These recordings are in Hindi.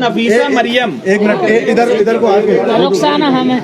नफीसा मरियम। एक मिनट इधर को आके रुखसाना हमें।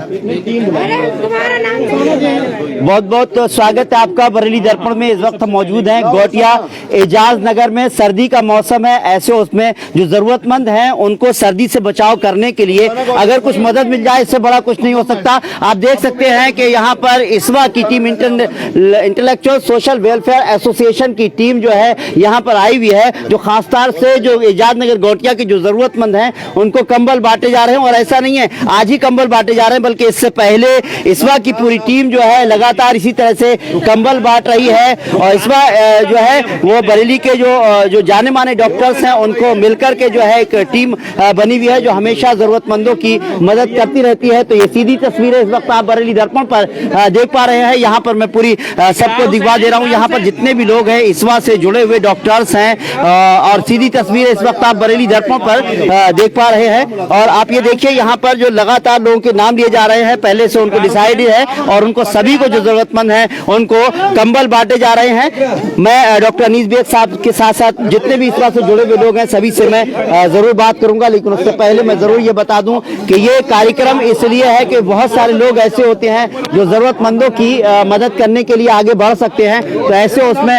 बहुत बहुत स्वागत है आपका बरेली दर्पण में। इस वक्त हम मौजूद हैं गोटिया एजाज नगर में। सर्दी का मौसम है, ऐसे उसमें जो जरूरतमंद हैं उनको सर्दी से बचाव करने के लिए अगर कुछ मदद मिल जाए इससे बड़ा कुछ नहीं हो सकता। आप देख सकते हैं कि यहाँ पर इस्वा की team intellectual social welfare association की टीम जो है यहाँ पर आई हुई है, जो खासतौर से जो एजाज नगर गोटिया के जो जरूरतमंद हैं उनको कंबल बांटे जा रहे हैं। और ऐसा नहीं है आज ही कंबल बांटे जा रहे हैं, बल्कि इससे पहले इस्वा की पूरी टीम जो है लगातार इसी तरह से कंबल बांट रही है। और इस्वा जो है वो बरेली के जो जाने माने डॉक्टर्स हैं उनको मिलकर के जो है एक टीम बनी हुई है जो हमेशा जरूरतमंदों की मदद करती रहती है। तो ये सीधी तस्वीरें इस वक्त आप बरेली दर्पण पर देख पा रहे हैं। यहाँ पर मैं पूरी सबको दिखवा दे रहा हूँ। यहाँ पर जितने भी लोग हैं इस्वा से जुड़े हुए डॉक्टर्स हैं और सीधी तस्वीरें इस वक्त आप बरेली दर्पण पर देख पा रहे हैं। और आप ये देखिए यहाँ पर जो लगातार लोगों के नाम लिए जा रहे हैं, पहले से उनको डिसाइड है और उनको सभी को जो जरूरतमंद है उनको कंबल बांटे जा रहे हैं। मैं डॉक्टर अनीस बेग साहब के साथ साथ जितने भी इस बात से जुड़े हुए लोग हैं सभी से मैं जरूर बात करूंगा, लेकिन उससे पहले मैं जरूर ये बता दूं कि ये कार्यक्रम इसलिए है कि बहुत सारे लोग ऐसे होते हैं जो जरूरतमंदों की मदद करने के लिए आगे बढ़ सकते हैं। तो ऐसे उसमें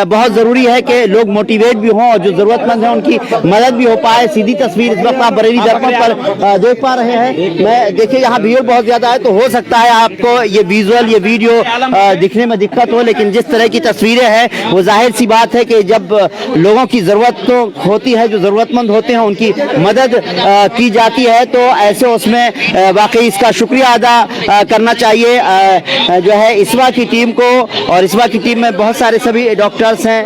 बहुत जरूरी है कि लोग मोटिवेट भी हों और जो जरूरतमंद है उनकी मदद भी हो पाए। सीधी तस्वीर इस वक्त आप बरेली दर्पण पर देख पा रहे हैं। मैं देखिए यहाँ भीड़ बहुत ज्यादा है, तो हो सकता है आपको ये विजुअल ये वीडियो दिखने में दिक्कत हो, लेकिन जिस तरह की तस्वीरें हैं वो जाहिर सी बात है कि जब लोगों की जरूरत तो होती है, जो जरूरतमंद होते हैं उनकी मदद की जाती है, तो ऐसे उसमें वाकई इसका शुक्रिया अदा करना चाहिए जो है इस्वा की टीम को। और इस्वा की टीम में बहुत सारे सभी डॉक्टर्स हैं,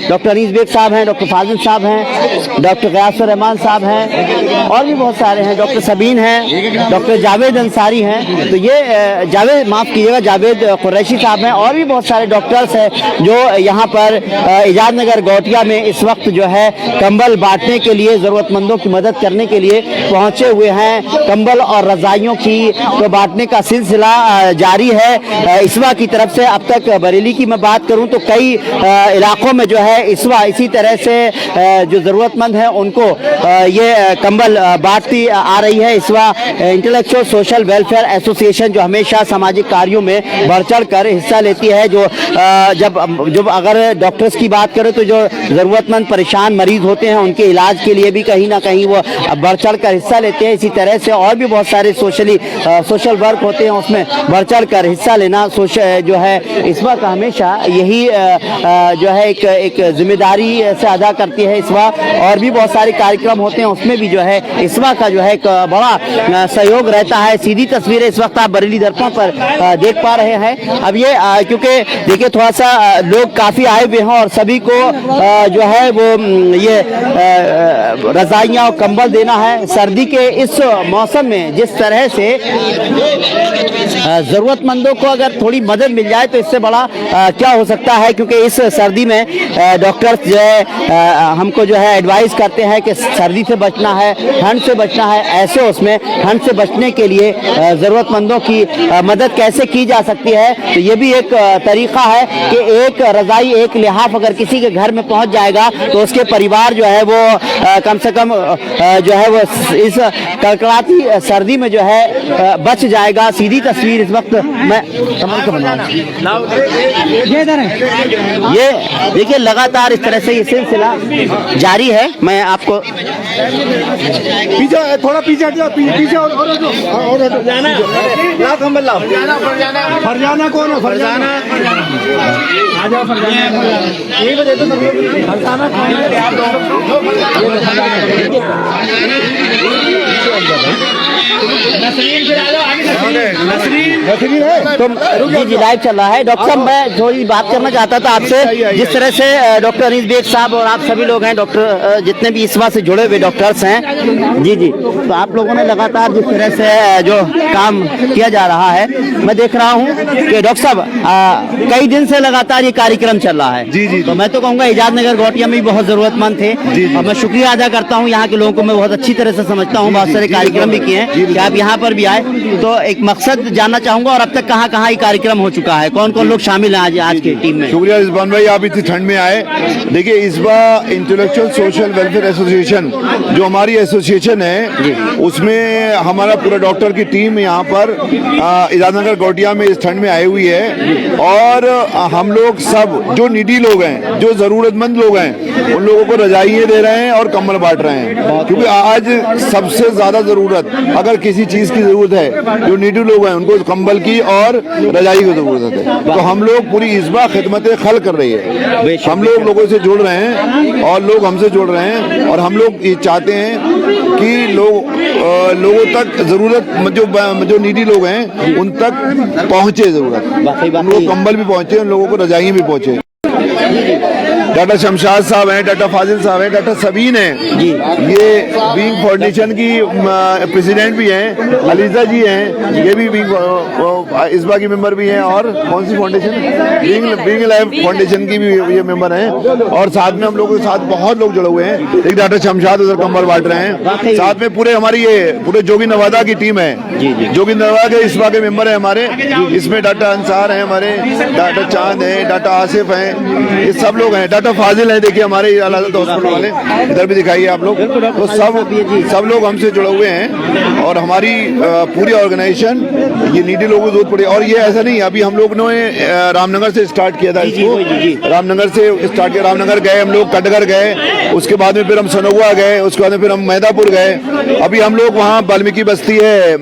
डॉक्टर अनीस बेग साहब हैं, डॉक्टर फाजिल साहब हैं, डॉक्टर गयासुर रहमान साहब हैं और भी बहुत सारे हैं, डॉक्टर सबीन हैं, डॉक्टर जावेद अंसारी हैं। तो ये जावेद माफ़ कीजिएगा जावेद कुरैशी साहब हैं और भी बहुत सारे डॉक्टर्स हैं जो यहाँ पर एजाज नगर गोटिया में इस वक्त जो है कंबल बांटने के लिए ज़रूरतमंदों की मदद करने के लिए पहुँचे हुए हैं। कंबल और रज़ाइयों की तो बांटने का सिलसिला जारी है इस्वा की तरफ से। अब तक बरेली की मैं बात करूं तो कई इलाकों में जो है इस्वा इसी तरह से जो ज़रूरतमंद हैं उनको ये कंबल बांटती आ रही है। इस्वा इंटेलेक्चुअल सोशल वेलफेयर एसोसिएशन जो हमेशा सामाजिक कार्यों में बढ़ चढ़ कर हिस्सा लेती है। जो जब अगर डॉक्टर्स की बात करें तो जो ज़रूरतमंद परेशान मरीज होते हैं उनके इलाज के लिए भी कहीं ना कहीं वो बढ़ चढ़ कर हिस्सा लेते हैं। इसी तरह से और भी बहुत सारे सोशल वर्क होते हैं उसमें बढ़ चढ़ कर हिस्सा लेना जो है इस्वा का हमेशा यही जो है एक जिम्मेदारी से अदा करती है इस्वा। और भी बहुत सारे कार्यक्रम होते हैं उसमें भी जो है इस्वा का जो है एक बड़ा सहयोग रहता है। सीधी तस्वीरें इस वक्त आप बरेली दर्पण पर देख पा रहे हैं। अब ये क्योंकि देखिए थोड़ा सा लोग काफ़ी आए हुए हैं और सभी को जो है वो ये रज़ाइयाँ और कंबल देना है। सर्दी के इस मौसम में जिस तरह से ज़रूरतमंदों को अगर थोड़ी मदद मिल जाए तो इससे बड़ा क्या हो सकता है, क्योंकि इस सर्दी में डॉक्टर्स जो है हमको जो है एडवाइस करते हैं कि सर्दी से बचना है, ठंड से बचना है। ऐसे उसमें ठंड से बचने के लिए ज़रूरतमंदों की मदद कैसे की जा सकती है, तो ये भी एक तरीक़ा है कि एक रज़ाई एक लिहाफ अगर किसी के घर में पहुंच जाएगा तो उसके परिवार जो है वो कम से कम जो है वो इस कड़कड़ाती सर्दी में जो है बच जाएगा। सीधी तस्वीर इस वक्त मैं कमल को बना ये देखिए लगातार इस तरह से ये सिलसिला जारी है। मैं आपको पीछे थोड़ा पीछे और लाओ कंबल लाओ। फरजाना कौन है? फरजाना आ जाओ। फरजाना ये बजे तो फरजाना कौन तो जी लाइव चल रहा है। डॉक्टर साहब मैं थोड़ी बात करना चाहता था आपसे, जिस तरह से डॉक्टर अनीस बेग साहब और आप सभी लोग हैं, डॉक्टर जितने भी इस्वा से जुड़े हुए डॉक्टर्स हैं जी, तो आप लोगों ने लगातार जिस तरह से जो काम किया जा रहा है, मैं देख रहा हूँ कि डॉक्टर साहब कई दिन से लगातार ये कार्यक्रम चल रहा है। जी। तो मैं तो कहूँगा एजाज नगर गोटिया में भी बहुत जरूरतमंद थे और मैं शुक्रिया अदा करता हूँ यहाँ के लोगों को। मैं बहुत अच्छी तरह से समझता हूँ, बहुत सारे कार्यक्रम भी किए हैं कि आप यहाँ पर भी आए। तो एक मकसद बाद जानना चाहूंगा और अब तक कहाँ कहाँ ये कार्यक्रम हो चुका है, कौन कौन लोग शामिल हैं आज की टीम में? शुक्रिया रिजवान भाई, आप इतनी ठंड में आए। देखिए, इस बार इंटेलेक्चुअल सोशल वेलफेयर एसोसिएशन जो हमारी एसोसिएशन है, उसमें हमारा पूरा डॉक्टर की टीम यहाँ पर इजाजनगर गोटिया में इस ठंड में आई हुई है। और हम लोग सब जो नीडी लोग हैं, जो जरूरतमंद लोग हैं, उन लोगों को रजाइयाँ दे रहे हैं और कंबल बांट रहे हैं, क्योंकि आज सबसे ज्यादा जरूरत, अगर किसी चीज की जरूरत है, जो नीडी लोग हैं उनको कंबल की और रजाई की जरूरत है। तो हम लोग पूरी इस बार खिदमत खल कर रही है। हम लोग लोगों से जुड़ रहे हैं और लोग हमसे जुड़ रहे हैं, और हम लोग ये चाहते हैं कि लोगों तक जरूरत जो नीडी लोग हैं उन तक पहुंचे, जरूरत उनको कंबल भी पहुंचे, उन लोगों को रजाइयाँ भी पहुंचे। डॉक्टर शमशाद साहब हैं, डॉक्टर फाजिल साहब हैं, डॉक्टर सबीन हैं, ये बीइंग फाउंडेशन की प्रेसिडेंट भी हैं, अलीजा जी हैं, ये भी इस बार की मेंबर भी हैं, और कौन सी फाउंडेशन, बीइंग लाइफ फाउंडेशन की भी ये मेंबर हैं। और साथ में हम लोगों के साथ बहुत लोग जुड़े हुए हैं। एक डॉक्टर शमशाद उधर कंबल बांट रहे हैं, साथ में पूरे हमारी ये पूरे जोगी नवादा की टीम है। जोगी नवादा के इस बार के मेंबर है हमारे, इसमें डॉक्टर अंसार हैं, हमारे डॉक्टर चांद हैं, डॉक्टर आसिफ हैं, ये सब लोग हैं। डॉक्टर फाजिल है, देखिए हमारे हॉस्पिटल वाले, इधर भी दिखाइए आप लोग। तो सब लोग हमसे जुड़े हुए हैं, और हमारी पूरी ऑर्गेनाइजेशन ये नीडी लोगों को जरूरत पड़ी। और ये ऐसा नहीं, अभी हम लोग ने रामनगर से स्टार्ट किया था इसको, रामनगर से स्टार्ट किया, रामनगर गए हम लोग, कटघर गए, उसके बाद में फिर हम सनौवा गए, उसके बाद में फिर हम मैदापुर गए। अभी हम लोग वहाँ वाल्मीकि बस्ती है,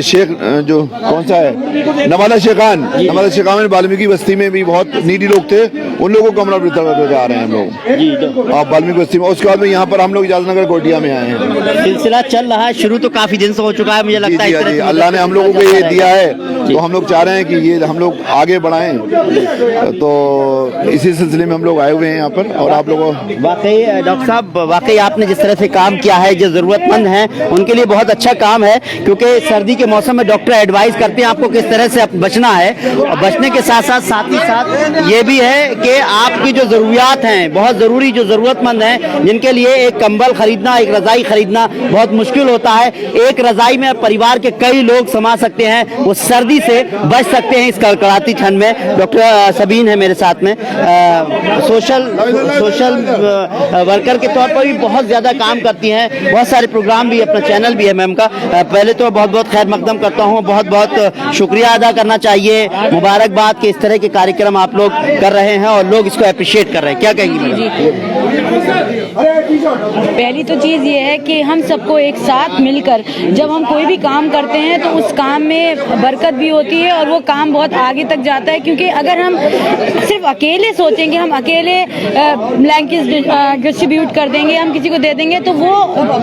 शेख जो कौन सा है, नवादा शेखान वाल्मीकि बस्ती में भी बहुत नीडी लोग थे, उन लोगों को कमरा वितरण करके जा रहे हैं हम लोग आप वाल्मीकि बस्ती में। उसके बाद में यहाँ पर हम लोग इजाजनगर गोटिया में आए हैं। सिलसिला चल रहा है, शुरू तो काफी दिन से हो चुका है, मुझे लगता है अल्लाह ने हम लोगों को ये दिया है, तो हम लोग चाह रहे हैं कि ये हम लोग आगे बढ़ाएं, तो इसी सिलसिले में हम लोग आए हुए हैं यहाँ पर। और आप लोगों, वाकई डॉक्टर साहब, वाकई आपने जिस तरह से काम किया है, जो जरूरतमंद हैं उनके लिए बहुत अच्छा काम है, क्योंकि सर्दी के मौसम में डॉक्टर एडवाइस करते हैं आपको किस तरह से बचना है, और बचने के साथ ही साथ ये भी है कि आपकी जो जरूरियात हैं, बहुत जरूरी, जो जरूरतमंद हैं, जिनके लिए एक कंबल खरीदना, एक रजाई खरीदना बहुत मुश्किल होता है। एक रजाई में परिवार के कई लोग समा सकते हैं, वो सर्दी से बच सकते हैं इस कड़कड़ाती ठंड में। डॉक्टर सबीन है मेरे साथ में, सोशल वर्कर के तौर पर भी बहुत ज्यादा काम करती हैं, बहुत सारे प्रोग्राम भी, अपना चैनल भी है मैम का। पहले तो बहुत बहुत खैर मकदम करता हूँ, बहुत बहुत शुक्रिया अदा करना चाहिए, मुबारकबाद के इस तरह के कार्यक्रम आप लोग कर रहे हैं और लोग इसको अप्रिशिएट कर रहे हैं। क्या कहेंगी? पहली तो चीज़ ये है कि हम सबको एक साथ मिलकर जब हम कोई भी काम करते हैं तो उस काम में बरकत भी होती है और वो काम बहुत आगे तक जाता है। क्योंकि अगर हम सिर्फ अकेले सोचेंगे, हम अकेले ब्लैंकेट डिस्ट्रीब्यूट कर देंगे, हम किसी को दे देंगे, तो वो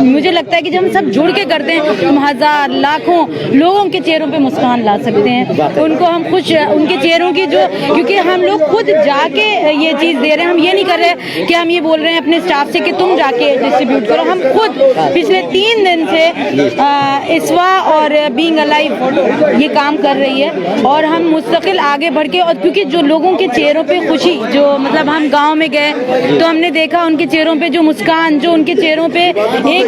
मुझे लगता है कि जब हम सब जुड़ के करते हैं तो हम हजार लाखों लोगों के चेहरों पे मुस्कान ला सकते हैं। उनको हम खुश, उनके चेहरों की जो, क्योंकि हम लोग खुद जाके ये चीज़ दे रहे हैं, हम ये नहीं कर रहे कि हम ये बोल रहे हैं अपने स्टाफ से कि तुम जाके डिस्ट्रीब्यूट करो। हम खुद पिछले 3 दिन से इस्वा और बीइंग अलाइव ये काम कर रही है, और हम मुस्तकिल आगे बढ़ के, और क्योंकि जो लोगों के चेहरों पे खुशी, जो मतलब हम गांव में गए तो हमने देखा उनके चेहरों पे जो मुस्कान, जो उनके चेहरों पे एक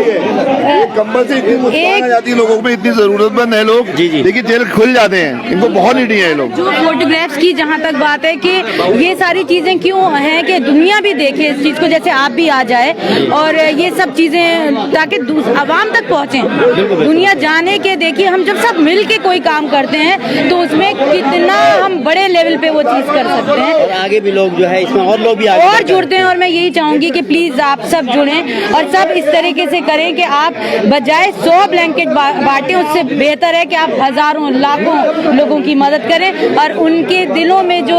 कंबल से इतनी मुस्कान आ जाती है लोगों पे, इतनी जरूरतमंद है लोग, देखिए चेहरे खुल जाते हैं, इनको बहुत नीडी है लोग। जो फोटोग्राफ्स की जहाँ तक बात है कि ये सारी चीजें क्यों हैं कि दुनिया भी देखे इस चीज को, जैसे आप भी आ जाए और ये सब चीजें ताकि आवाम तक पहुँचे, दुनिया जाने के। देखिए हम जब सब मिल के कोई काम करते हैं तो उसमें कितना हम बड़े लेवल पे वो चीज कर सकते हैं, और आगे भी लोग जो है इसमें और लोग भी आगे और जुड़ते हैं। और मैं यही चाहूंगी कि प्लीज आप सब जुड़ें और सब इस तरीके से करें कि आप बजाय 100 ब्लैंकेट बांटें, उससे बेहतर है कि आप हजारों लाखों लोगों की मदद करें, और उनके दिलों में जो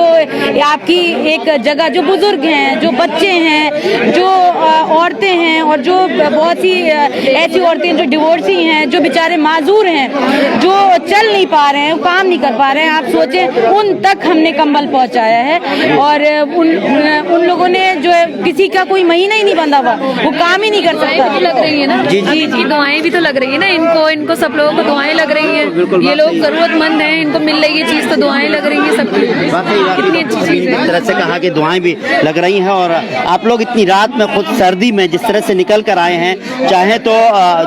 आपकी एक जगह, जो बुजुर्ग हैं, जो बच्चे हैं, जो औरतें हैं, और जो बहुत सी ऐसी औरतें जो डिवोर्सी हैं, जो बेचारे माजूर हैं, जो चल नहीं पा रहे हैं, काम नहीं कर पा रहे हैं, आप सोचें उन तक हमने कंबल पहुंचाया है। और उन लोगों ने जो है, किसी का कोई महीना ही नहीं बंधा हुआ, वो काम ही नहीं कर सकता। तो लग रही है ना, जी जी जी, दुआएं भी तो लग रही है ना, इनको सब लोगों को दुआएं लग रही हैं। ये लोग जरूरतमंद हैं, इनको मिल रही है चीज, तो दुआएं लग रही है सबकी। कितनी अच्छी चीज है। इस तरह से कहा कि दुआएं भी लग रही हैं, और आप लोग इतनी रात रात में खुद सर्दी में जिस तरह से निकल कर आए हैं, चाहे तो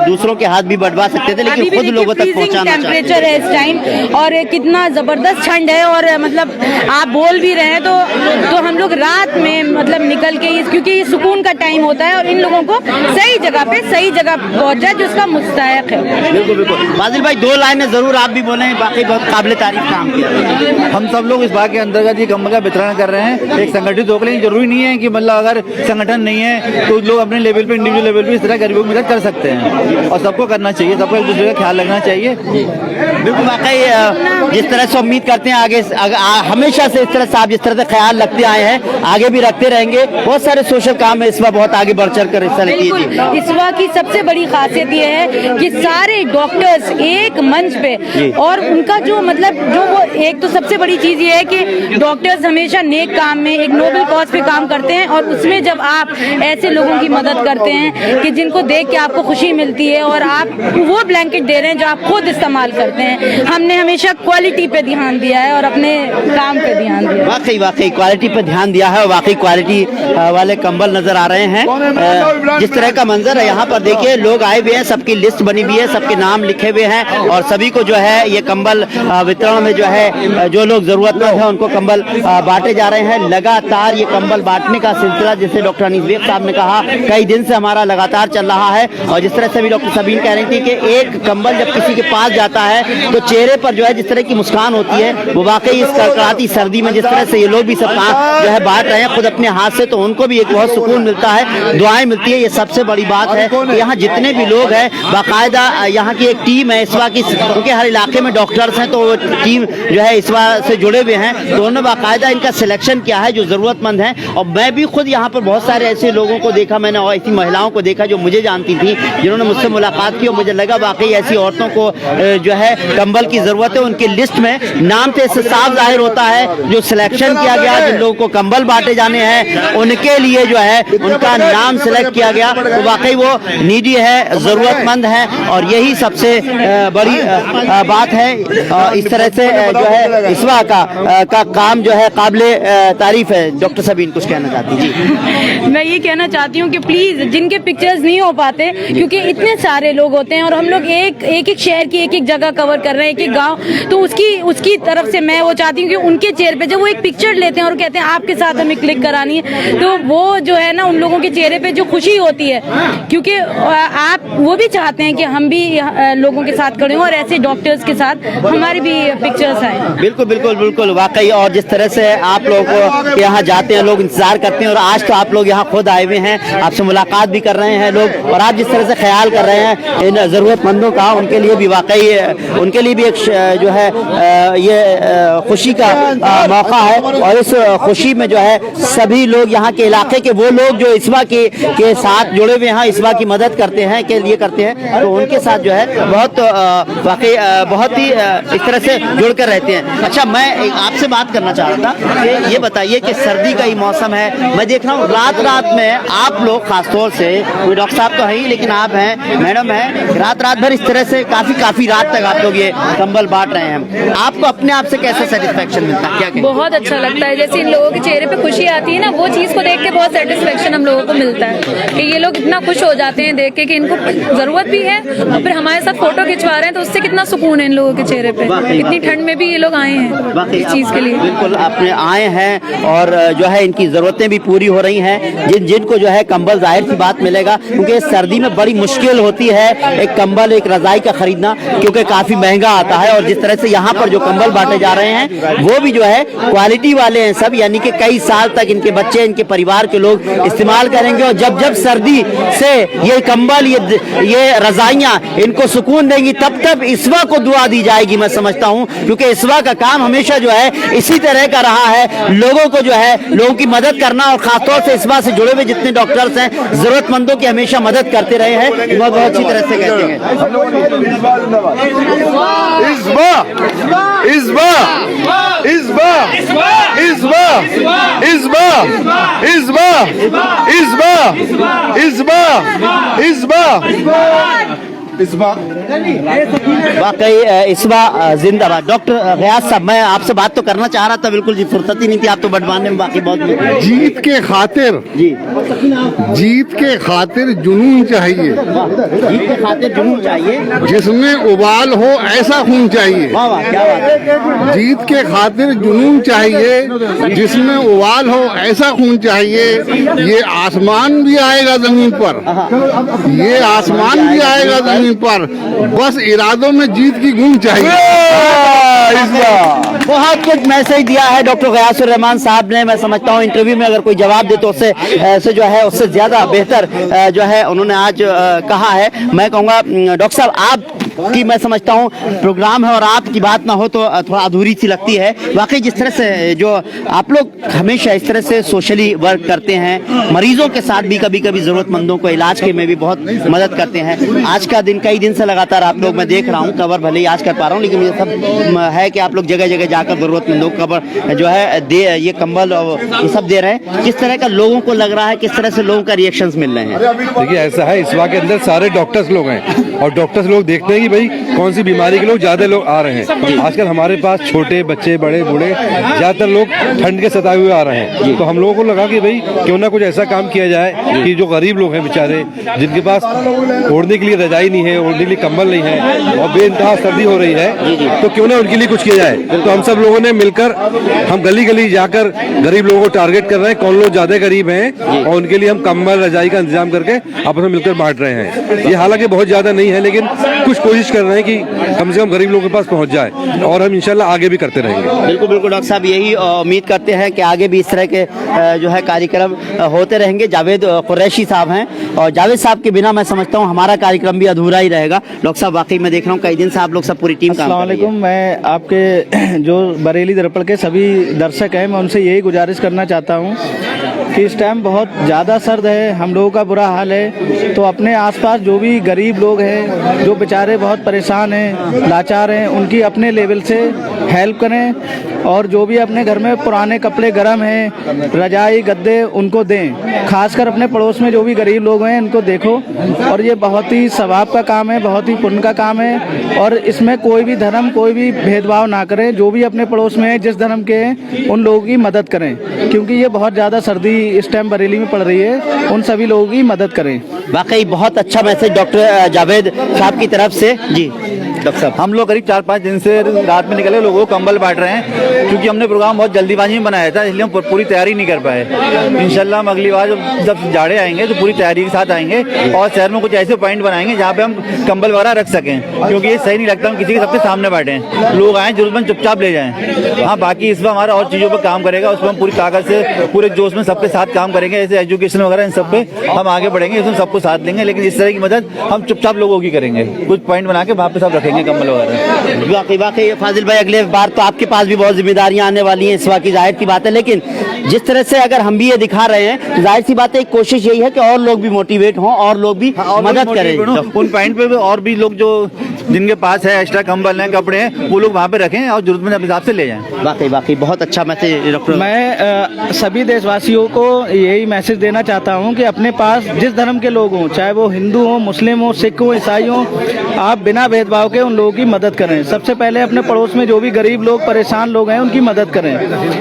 दूसरों के हाथ भी बढ़वा सकते थे, लेकिन खुद लोगों तक पहुंचाना चाहते हैं। टेम्परेचर है इस टाइम और कितना जबरदस्त ठंड है, और मतलब आप बोल भी रहे हैं तो हम लोग रात में मतलब निकल के, क्योंकि ये सुकून का टाइम होता है और इन लोगों को सही जगह पे सही जगह पहुंचा जो उसका मुस्तहक है। बिल्कुल बिल्कुल। फाजिल भाई, 2 लाइनें जरूर आप भी बोले, बाकी बहुत काबिल तारीफ काम किया। हम सब लोग इस बात के अंतर्गत ये कंबल का वितरण कर रहे हैं, एक संगठित होकर। लेकिन जरूरी नहीं है कि मतलब अगर संगठन नहीं है तो लोग अपने लेवल पे, इंडिविजुअल लेवल पे इस तरह गरीबों की मदद कर सकते हैं, और सबको करना चाहिए, सबको एक दूसरे का ख्याल रखना चाहिए। बिल्कुल वाकई जिस तरह से उम्मीद करते हैं आगे हमेशा से इस तरह से आप जिस तरह से ख्याल रखते आए हैं, आगे भी रखते रहेंगे। बहुत सारे सोशल काम है, इस बार बहुत आगे बढ़ चढ़ कर हिस्सा लेती है। इसवा की सबसे बड़ी खासियत ये है कि सारे डॉक्टर्स एक मंच पे, और उनका जो मतलब जो वो एक तो सबसे बड़ी चीज ये है कि डॉक्टर्स हमेशा नेक काम में एक नोबल कॉज पे काम करते हैं, और उसमें जब आप ऐसे लोगों की मदद करते हैं कि जिनको देख के आपको खुशी मिलती है, और आप वो ब्लैंकेट दे रहे हैं जो आप खुद इस्तेमाल करते हैं। हमने हमेशा क्वालिटी पे ध्यान दिया है और अपने काम पे ध्यान दिया है। वाकई क्वालिटी पे ध्यान दिया है, वाकई क्वालिटी वाले कंबल नजर आ रहे हैं। जिस तरह का मंजर है यहाँ पर देखिए, लोग आए हुए हैं, सबकी लिस्ट बनी हुई है, सबके नाम लिखे हुए हैं, और सभी को जो है ये कंबल वितरण में जो है जो लोग जरूरतमंद है उनको कंबल बांटे जा रहे हैं। लगातार ये कंबल बांटने का सिलसिला, जैसे डॉक्टर अनीस बेग साहब ने कहा, कई दिन से हमारा लगातार चल रहा है। और जिस तरह से भी डॉक्टर सबीन कह रही थी कि एक कंबल जब किसी के पास जाता है तो चेहरे पर जो है जिस तरह की मुस्कान होती है, वो वाकई इस कड़कड़ाती सर्दी में जिस तरह से ये लोग भी सब जो है बांट रहे हैं खुद अपने हाथ से, तो उनको भी एक बहुत सुकून मिलता है, दुआएं मिलती है। ये सबसे बड़ी बात है कि यहाँ जितने भी लोग हैं, बाकायदा यहाँ की एक टीम है इसवा की, क्योंकि हर इलाके में डॉक्टर्स हैं, तो टीम जो है इसवा से जुड़े हुए हैं, तो उन्होंने बाकायदा इनका सिलेक्शन किया है जो जरूरतमंद है। और मैं भी खुद यहाँ पर बहुत सारे ऐसे लोगों को देखा मैंने, और ऐसी महिलाओं को देखा जो मुझे जानती थी, जिन्होंने मुझसे मुलाकात की, और मुझे लगा वाकई ऐसी औरतों को जो है कंबल की जरूरत है। उनकी लिस्ट में नाम से साफ जाहिर होता है जो सिलेक्शन किया गया, जिन लोगों को कंबल बांटे जाने हैं उनके लिए जो है उनका नाम सिलेक्ट किया गया, तो वाकई वो नीडी है, जरूरतमंद है, और यही सबसे बड़ी बात है। इस तरह से जो है इसवा का काम जो है काबिले तारीफ है। डॉक्टर सबीन कुछ कहना चाहती जी? मैं ये कहना चाहती हूँ कि प्लीज जिनके पिक्चर्स नहीं हो पाते, क्योंकि इतने सारे लोग होते हैं और हम लोग एक शहर की एक जगह कवर कर रहे हैं, एक गांव, तो उसकी तरफ से मैं वो चाहती हूँ कि उनके चेहरे पे जब वो एक पिक्चर लेते हैं और कहते हैं आपके साथ हमें क्लिक करानी है, तो वो जो है ना उन लोगों के चेहरे पे जो खुशी होती है, क्योंकि आप वो भी चाहते हैं कि हम भी लोगों के साथ खड़े हों और ऐसे डॉक्टर्स के साथ हमारी भी पिक्चर्स आए। बिल्कुल बिल्कुल बिल्कुल वाकई। और जिस तरह से आप लोगों को यहाँ जाते हैं, लोग इंतजार करते हैं, और आज तो आप लोग यहाँ खुद आए हुए हैं, आपसे मुलाकात भी कर रहे हैं लोग, और आप जिस तरह से ख्याल कर रहे हैं इन जरूरतमंदों का, उनके लिए भी वाकई उनके लिए भी एक जो है ये खुशी का मौका है। और इस खुशी में जो है सभी लोग यहाँ के इलाके के वो लोग जो इसवा के साथ जुड़े हुए हैं, इसवा की मदद करते हैं के लिए करते हैं, तो उनके साथ जो है बहुत वाकई बहुत ही इस तरह से जुड़कर रहते हैं। अच्छा, मैं आपसे बात करना चाह रहा था कि ये बताइए कि सर्दी का ही मौसम है, मैं देख रहा हूँ रात में आप लोग खासतौर से, कोई डॉक्टर साहब तो है ही, लेकिन आप हैं, मैडम हैं, रात भर इस तरह से काफी रात तक आप लोग ये कंबल बांट रहे हैं। आपको अपने आप से कैसे सेटिस्फेक्शन मिलता है? क्या बहुत अच्छा लगता है, जैसे इन लोगों के चेहरे पे खुशी आती है ना, वो चीज को देख के बहुत सेटिस्फेक्शन हम लोगों को मिलता है कि ये लोग इतना खुश हो जाते हैं देख के कि इनको जरूरत भी है, और फिर हमारे साथ फोटो खिंचवा रहे हैं, तो उससे कितना सुकून है इन लोगों के चेहरे पे। इतनी ठंड में भी ये लोग आए हैं इस चीज के लिए। बिल्कुल अपने आए हैं, और जो है इनकी जरूरतें भी पूरी हो रही हैं। जिनको जो है कंबल, जाहिर सी बात मिलेगा, क्योंकि सर्दी में बड़ी मुश्किल होती है एक कंबल, एक रजाई का खरीदना, क्योंकि काफी महंगा आता है। और जिस तरह से यहाँ पर जो कंबल बांटे जा रहे हैं वो भी जो है क्वालिटी वाले हैं सब, यानी कि कई साल तक इनके बच्चे, इनके परिवार के लोग इस्तेमाल करेंगे, और जब सर्दी से ये कंबल, ये रजाइयाँ इनको सुकून देंगी, तब इसवा को दुआ दी जाएगी, मैं समझता हूँ। क्योंकि इसवा का काम हमेशा जो है इसी तरह का रहा है, लोगों को जो है लोगों की मदद करना, और खासतौर से इसवा से जुड़े हुए जितने डॉक्टर्स हैं जरूरतमंदों की हमेशा मदद करते रहे हैं, वो बहुत अच्छी तरह से कहते हैं। वाकई इसवा जिंदाबाद। डॉक्टर गयास साहब, मैं आपसे बात तो करना चाह रहा था, बिल्कुल जी फुर्सत ही नहीं थी, आप तो बटवाने में बाकी बहुत जीत के खातिर जी जुनून चाहिए, जीत के खातिर जुनून चाहिए, जिसमें उबाल हो ऐसा खून चाहिए। वाह वाह, क्या बात है। जीत के खातिर जुनून चाहिए, जिसमें उबाल हो ऐसा खून चाहिए। ये आसमान भी आएगा जमीन पर, ये आसमान भी आएगा जमीन पर, बस इरादों में जीत की गूंज चाहिए। बहुत कुछ मैसेज दिया है डॉक्टर गयासुर रहमान साहब ने। मैं समझता हूँ इंटरव्यू में अगर कोई जवाब दे तो उससे जो है उससे ज्यादा बेहतर जो है उन्होंने आज कहा है। मैं कहूँगा डॉक्टर साहब, आप की मैं समझता हूँ प्रोग्राम है और आपकी बात ना हो तो थोड़ा अधूरी सी लगती है। वाकई जिस तरह से जो आप लोग हमेशा इस तरह से सोशली वर्क करते हैं, मरीजों के साथ भी कभी कभी जरूरतमंदों को इलाज के में भी बहुत मदद करते हैं। आज का दिन कई दिन से लगातार आप लोग, मैं देख रहा हूँ, कवर भले ही आज कर पा रहा हूँ, लेकिन ये सब है कि आप लोग जगह जगह जाकर जरूरतमंदों को कवर जो है दे, ये कंबल और ये सब दे रहे हैं। किस तरह का लोगों को लग रहा है, किस तरह से लोगों का रिएक्शन मिल रहे हैं? देखिए ऐसा है, इस के अंदर सारे डॉक्टर्स लोग हैं और डॉक्टर्स लोग देखते हैं कि भाई कौन सी बीमारी के लोग ज्यादा लोग आ रहे हैं। आजकल हमारे पास छोटे बच्चे, बड़े बूढ़े, ज्यादातर लोग ठंड के सताए हुए आ रहे हैं। तो हम लोगों को लगा कि भाई क्यों ना कुछ ऐसा काम किया जाए कि जो गरीब लोग हैं बेचारे, जिनके पास ओढ़ने के लिए रजाई नहीं है, ओढ़ने के लिए कंबल नहीं है और बेइंतहा सर्दी हो रही है, तो क्यों ना उनके लिए कुछ किया जाए। तो हम सब लोगों ने मिलकर हम गली गली जाकर गरीब लोगों को टारगेट कर रहे हैं, कौन लोग ज्यादा गरीब हैं, और उनके लिए हम कंबल रजाई का इंतजाम करके आपस में मिलकर बांट रहे हैं। ये हालांकि बहुत ज्यादा नहीं है, लेकिन कुछ कोशिश कर रहे हैं कि कम से कम गरीब लोगों के पास पहुंच जाए, और हम इंशाल्लाह आगे भी करते रहेंगे। बिल्कुल बिल्कुल डॉक्टर साहब, यही उम्मीद करते हैं कि आगे भी इस तरह के जो है कार्यक्रम होते रहेंगे। जावेद कुरैशी साहब हैं और जावेद साहब के बिना मैं समझता हूँ हमारा कार्यक्रम भी अधूरा ही रहेगा। डॉक्टर साहब, वाकई मैं देख रहा हूँ कई दिन से आप लोग सब पूरी टीम काम कर रही है। अस्सलाम वालेकुम। मैं आपके जो बरेली दर्पण के सभी दर्शक हैं, मैं उनसे यही गुजारिश करना चाहता हूँ कि इस टाइम बहुत ज़्यादा सर्द है, हम लोगों का बुरा हाल है, तो अपने आसपास जो भी गरीब लोग हैं, जो बेचारे बहुत परेशान हैं, लाचार हैं, उनकी अपने लेवल से हेल्प करें, और जो भी अपने घर में पुराने कपड़े गर्म हैं, रजाई गद्दे, उनको दें। खासकर अपने पड़ोस में जो भी गरीब लोग हैं उनको देखो, और ये बहुत ही सवाब का काम है, बहुत ही पुण्य का काम है, और इसमें कोई भी धर्म, कोई भी भेदभाव ना करें। जो भी अपने पड़ोस में है, जिस धर्म के हैं, उन लोगों की मदद करें, क्योंकि ये बहुत ज़्यादा सर्दी इस टाइम बरेली में पड़ रही है, उन सभी लोगों की मदद करें। वाकई बहुत अच्छा मैसेज डॉक्टर जावेद साहब की तरफ से। जी डॉक्टर साहब, हम लोग करीब 4-5 दिन से रात में निकले, लोगों को कंबल बांट रहे हैं, क्योंकि हमने प्रोग्राम बहुत जल्दीबाजी में बनाया था, इसलिए हम पूरी तैयारी नहीं कर पाए। इंशाल्लाह हम अगली बार जब जाड़े आएंगे तो पूरी तैयारी के साथ आएंगे, और शहर में कुछ ऐसे पॉइंट बनाएंगे जहाँ पे हम कंबल वगैरह रख सकें, क्योंकि ये सही नहीं लगता हम किसी के सबके सामने बैठे। लोग आए जरूरतमंद चुपचाप ले जाएं। हाँ, बाकी इस बार हमारा और चीज़ों पर काम करेगा, उस पर हम पूरी ताकत से, पूरे जोश में सबके साथ काम करेंगे। ऐसे एजुकेशन वगैरह इन सब पे हम आगे बढ़ेंगे, इसमें सबको साथ लेंगे, लेकिन इस तरह की मदद हम चुपचाप लोगों की करेंगे। कुछ पॉइंट बना के वहाँ पे सब रखेंगे कंबल वगैरह। वाकई फाजिल भाई, अगले बार तो आपके पास भी बहुत जिम्मेदारियां आने वाली हैं, इस बात की जाहिर सी बात है, लेकिन जिस तरह से अगर हम भी ये दिखा रहे हैं तो जाहिर सी बात है एक कोशिश यही है कि और लोग भी मोटिवेट हों और लोग भी मदद करें। उन पॉइंट पे और भी लोग जो जिनके पास है एक्स्ट्रा कंबल हैं, कपड़े हैं, वो लोग वहाँ पे रखें और जरूरतमंद अपने हिसाब से ले जाएं। वाकई बहुत अच्छा मैसेज डॉक्टर। मैं सभी देशवासियों को यही मैसेज देना चाहता हूं कि अपने पास जिस धर्म के लोग हों, चाहे वो हिंदू हो, मुस्लिम हो, सिख हो, ईसाई हो, आप बिना भेदभाव के उन लोगों की मदद करें। सबसे पहले अपने पड़ोस में जो भी गरीब लोग, परेशान लोग हैं, उनकी मदद करें,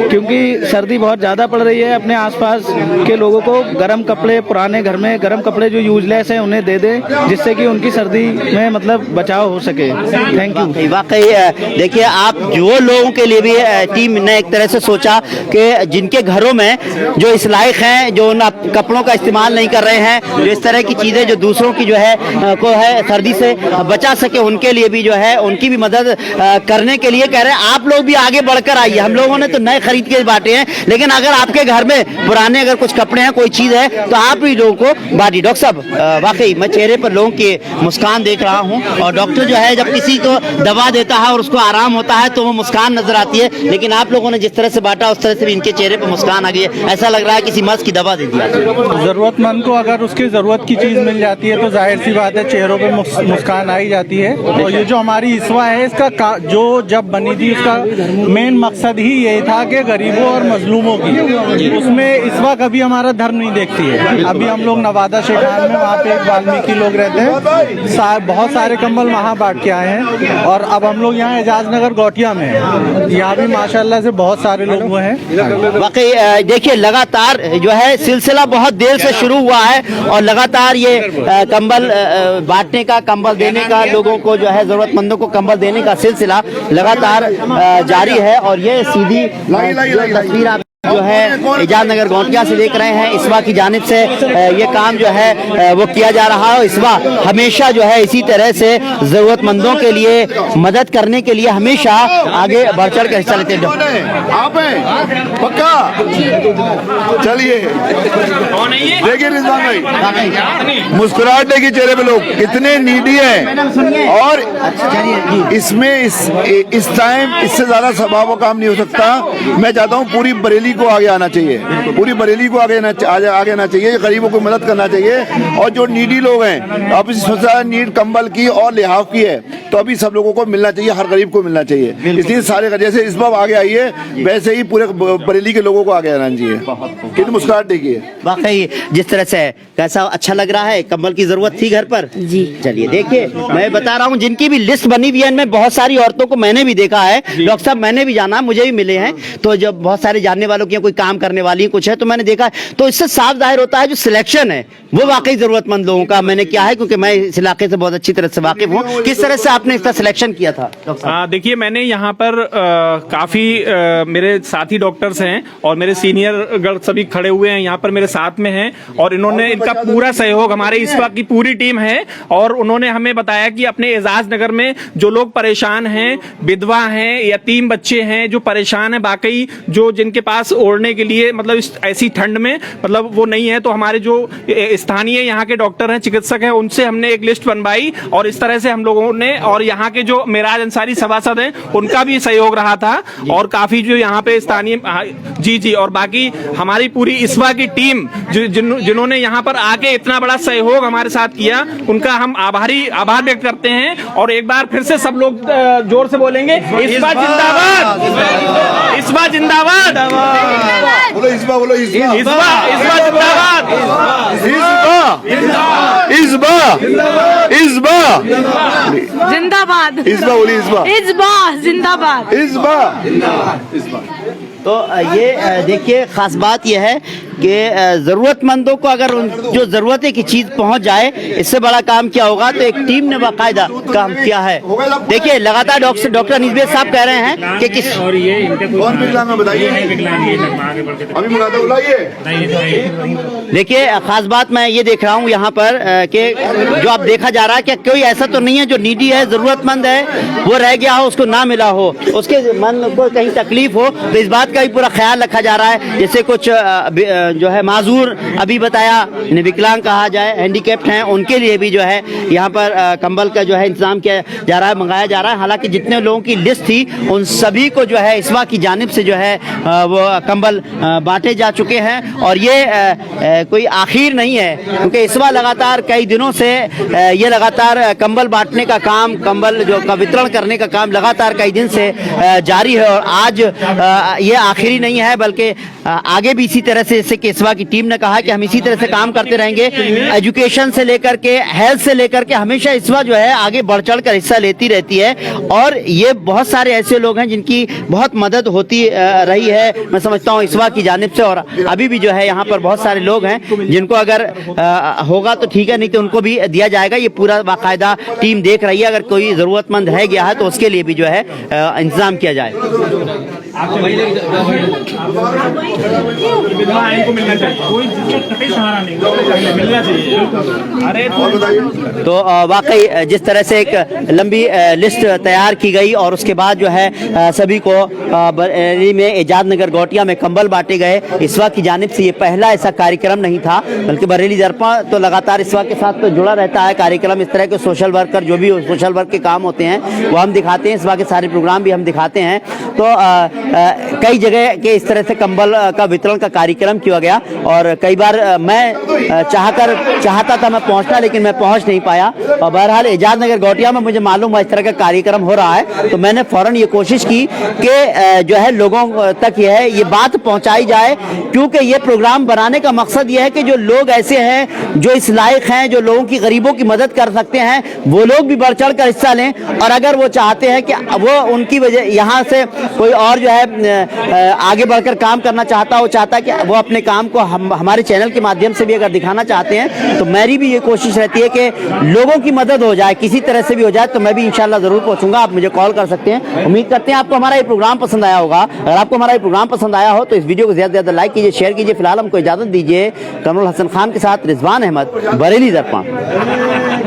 क्योंकि सर्दी बहुत ज़्यादा पड़ रही है। अपने आसपास के लोगों को गर्म कपड़े, पुराने घर में गर्म कपड़े जो यूजलेस हैं उन्हें दे दें, जिससे कि उनकी सर्दी में मतलब बचाव हो सके। Thank you. वाकई देखिए, आप जो लोगों के लिए भी टीम ने एक तरह से सोचा कि जिनके घरों में जो इस लायक हैं, जो उन कपड़ों का इस्तेमाल नहीं कर रहे हैं, जो इस तरह की चीज़ें जो दूसरों की जो है को है सर्दी से बचा सके, उनके लिए भी जो है उनकी भी मदद करने के लिए कह रहे हैं आप लोग भी आगे बढ़कर आइए। हम लोगों ने तो नए खरीद के बांटे हैं, लेकिन अगर आपके घर में पुराने अगर कुछ कपड़े हैं, कोई चीज़ है, तो आप भी लोगों को बांटिए। डॉक्टर साहब, वाकई मैं चेहरे पर लोगों की मुस्कान देख रहा हूँ, और डॉक्टर जो है जब किसी को दवा देता है और उसको आराम होता है तो वो मुस्कान नजर आती है, लेकिन आप लोगों ने जिस तरह से बांटा उस तरह से भी इनके चेहरे पर मुस्कान आ गई है। ऐसा लग रहा है किसी मर्ज की दवा दे दिया। जरूरतमंद को अगर उसकी जरूरत की चीज मिल जाती है तो जाहिर सी बात है चेहरों पे मुस्कान बनाई जाती है। और ये जो हमारी इसवा है इसका जो जब बनी थी उसका मेन मकसद ही यही था कि गरीबों और मजलूमों की, उसमें इसवा कभी हमारा धर्म नहीं देखती है। अभी हम लोग नवादा शेखान में वहाँ पे एक वाल्मीकि लोग रहते हैं, बहुत सारे कंबल वहाँ बांट के आए हैं। और अब हम लोग यहाँ एजाज नगर गोटिया में हैं, यहाँ भी माशाल्लाह से बहुत सारे लोग हुए हैं। वाकई देखिए लगातार जो है सिलसिला बहुत देर से शुरू हुआ है और लगातार ये कंबल बांटने का, कंबल देने का, लोगों को जो है जरूरतमंदों को कंबल देने का सिलसिला लगातार जारी है। और ये सीधी तस्वीर आप जो है एजाज नगर गोटिया से देख रहे हैं, इसवा की जानिब से ये काम जो है वो किया जा रहा है। इसवा हमेशा जो है इसी तरह से जरूरतमंदों के लिए मदद करने के लिए हमेशा आगे बढ़ चढ़ कर हिस्सा लेते हैं। आप हैं पक्का? चलिए देखिए रिजवान भाई, मुस्कुराहट देखिए चेहरे पे, लोग कितने नीडी हैं। और इसमें इस टाइम इससे ज्यादा स्वभाव का काम नहीं हो सकता। मैं चाहता हूँ पूरी बरेली को आगे आना चाहिए, पूरी बरेली को आगे आना चाहिए, गरीबों को मदद करना चाहिए। और जो नीडी लोग हैं, अब इस नीड कंबल की और लिहाफ की है, तो अभी सब लोगों को मिलना चाहिए, हर गरीब को मिलना चाहिए। इसलिए सारे जैसे इस बार आगे आई है, वैसे ही पूरे बरेली के लोगों को आगे आना चाहिए। कितनी मुस्कुराहट देखिए। वाकई जिस तरह से कैसा अच्छा लग रहा है, कंबल की जरूरत थी घर पर जी। चलिए देखिए, मैं बता रहा हूँ जिनकी भी लिस्ट बनी हुई है इनमें बहुत सारी औरतों को मैंने भी देखा है। डॉक्टर साहब मैंने भी जाना, मुझे भी मिले हैं, तो जब बहुत सारे जानने वालों की कोई काम करने वाली कुछ है तो मैंने देखा है। तो इससे साफ जाहिर होता है जो सिलेक्शन है वो वाकई जरूरतमंद लोगों का मैंने किया है, क्योंकि मैं इस इलाके से बहुत अच्छी तरह से वाकिफ हूँ। किस तरह से आपने इसका सिलेक्शन किया था? देखिए, मैंने यहाँ पर काफी मेरे साथी डॉक्टर्स हैं और मेरे सीनियर गण सभी खड़े हुए हैं यहाँ पर मेरे साथ में हैं, और इन्होंने इनका पूरा सहयोग, हमारे इसवा की पूरी टीम है। और उन्होंने हमें बताया कि अपने एजाज नगर में जो लोग परेशान हैं, विधवा हैं, यतीम बच्चे हैं जो परेशान हैं, वाकई जो जिनके पास ओढ़ने के लिए मतलब ऐसी ठंड में मतलब वो नहीं है, तो हमारे जो स्थानीय यहाँ के डॉक्टर हैं, चिकित्सक हैं, उनसे हमने एक लिस्ट बनवाई और इस तरह से हम लोगों ने, और यहाँ के जो मेराज अंसारी सभासद हैं उनका भी सहयोग रहा था, और काफी जो यहाँ पे स्थानीय जी और बाकी हमारी पूरी इसवा की टीम जिन्होंने यहाँ पर आके इतना बड़ा सहयोग हमारे साथ किया, उनका हम आभार व्यक्त करते हैं। और एक बार फिर से सब लोग जोर से बोलेंगे, इसवा जिंदाबाद, इसवा जिंदाबाद, बोलो इसबा, बोलो इसबा, इसवा जिंदाबाद, इसबा, इसबा, जिंदाबाद, इसबा, बोली इसबा, जिंदाबाद, इसबा। तो ये देखिए खास बात यह है कि जरूरतमंदों को अगर जो जरूरत है कि चीज पहुंच जाए, इससे बड़ा काम क्या होगा। तो एक टीम ने बाकायदा काम किया है। देखिए लगातार डॉक्टर निस्बत साहब कह रहे हैं कि किस कौन विकलांग है बताइए, अभी मुनादा बुलाइए। देखिए खास बात मैं ये देख रहा हूँ यहाँ पर कि जो आप देखा जा रहा है कि कोई ऐसा तो नहीं है जो नीडी है, जरूरतमंद है, वो रह गया हो, उसको ना मिला हो, उसके मन को कहीं तकलीफ हो, तो इस बात का भी पूरा ख्याल रखा जा रहा है। जैसे कुछ जो है माजूर अभी बताया, विकलांग कहा जाए, हैंडीकैप्ड हैं, उनके लिए भी जो है यहाँ पर कंबल का जो है इंतजाम किया जा रहा है, मंगाया जा रहा है। हालांकि जितने लोगों की लिस्ट थी उन सभी को जो है इसवा की जानिब से जो है वो कंबल बांटे जा चुके हैं। और ये कोई आखिर नहीं है, क्योंकि इसवा लगातार कई दिनों से ये लगातार कंबल बांटने का काम, कंबल जो का वितरण करने का काम लगातार कई दिन से जारी है। और आज ये आखिरी नहीं है, बल्कि आगे भी इसी तरह से, जैसे कि इसवा की टीम ने कहा कि हम इसी तरह से काम करते रहेंगे। एजुकेशन से लेकर के हेल्थ से लेकर के हमेशा इसवा जो है आगे बढ़ चढ़ कर हिस्सा लेती रहती है। और ये बहुत सारे ऐसे लोग हैं जिनकी बहुत मदद होती रही है, मैं समझता हूँ इसवा की जानिब से। और अभी भी जो है यहाँ पर बहुत सारे लोग हैं जिनको अगर होगा तो ठीक है, नहीं तो उनको भी दिया जाएगा। ये पूरा बाकायदा टीम देख रही है, अगर कोई जरूरतमंद है गया है तो उसके लिए भी जो है इंतजाम किया जाए। इनको मिलना चाहिए, कोई सहारा नहीं, मिलना चाहिए। अरे तो वाकई जिस तरह से एक लंबी लिस्ट तैयार की गई और उसके बाद जो है सभी को बरेली में एजाज नगर गोटिया में कंबल बांटे गए। इसवा की जानिब से ये पहला ऐसा कार्यक्रम नहीं था, बल्कि बरेली दर्पण तो लगातार इसवा के साथ तो जुड़ा रहता है। कार्यक्रम इस तरह के सोशल वर्कर जो भी सोशल वर्क के काम होते हैं वो हम दिखाते हैं, इसवा के सारे प्रोग्राम भी हम दिखाते हैं। तो कई जगह के इस तरह से कंबल का वितरण का कार्यक्रम किया गया और कई बार मैं चाहता था मैं पहुंचना, लेकिन मैं पहुंच नहीं पाया। और बहरहाल एजाज नगर गोटिया में मुझे मालूम हुआ इस तरह का कार्यक्रम हो रहा है, तो मैंने फौरन ये कोशिश की कि जो है लोगों तक ये बात पहुंचाई जाए, क्योंकि ये प्रोग्राम बनाने का मकसद ये है कि जो लोग ऐसे हैं जो इस लायक हैं, जो लोगों की गरीबों की मदद कर सकते हैं, वो लोग भी बढ़ चढ़ कर हिस्सा लें। और अगर वो चाहते हैं कि वो उनकी वजह यहाँ से कोई और जो है आगे बढ़कर काम करना चाहता, वो चाहता है कि वो अपने काम को हमारे चैनल के माध्यम से भी अगर दिखाना चाहते हैं, तो मेरी भी ये कोशिश रहती है कि लोगों की मदद हो जाए, किसी तरह से भी हो जाए, तो मैं भी इंशाल्लाह जरूर पहुंचूंगा। आप मुझे कॉल कर सकते हैं। उम्मीद करते हैं आपको हमारा ये प्रोग्राम पसंद आया होगा। अगर आपको हमारा ये प्रोग्राम पसंद आया हो तो इस वीडियो को ज्यादा से ज्यादा लाइक कीजिए, शेयर कीजिए। फिलहाल हमको इजाजत दीजिए। कमरुल हसन खान के साथ रिजवान अहमद, बरेली दर्पण।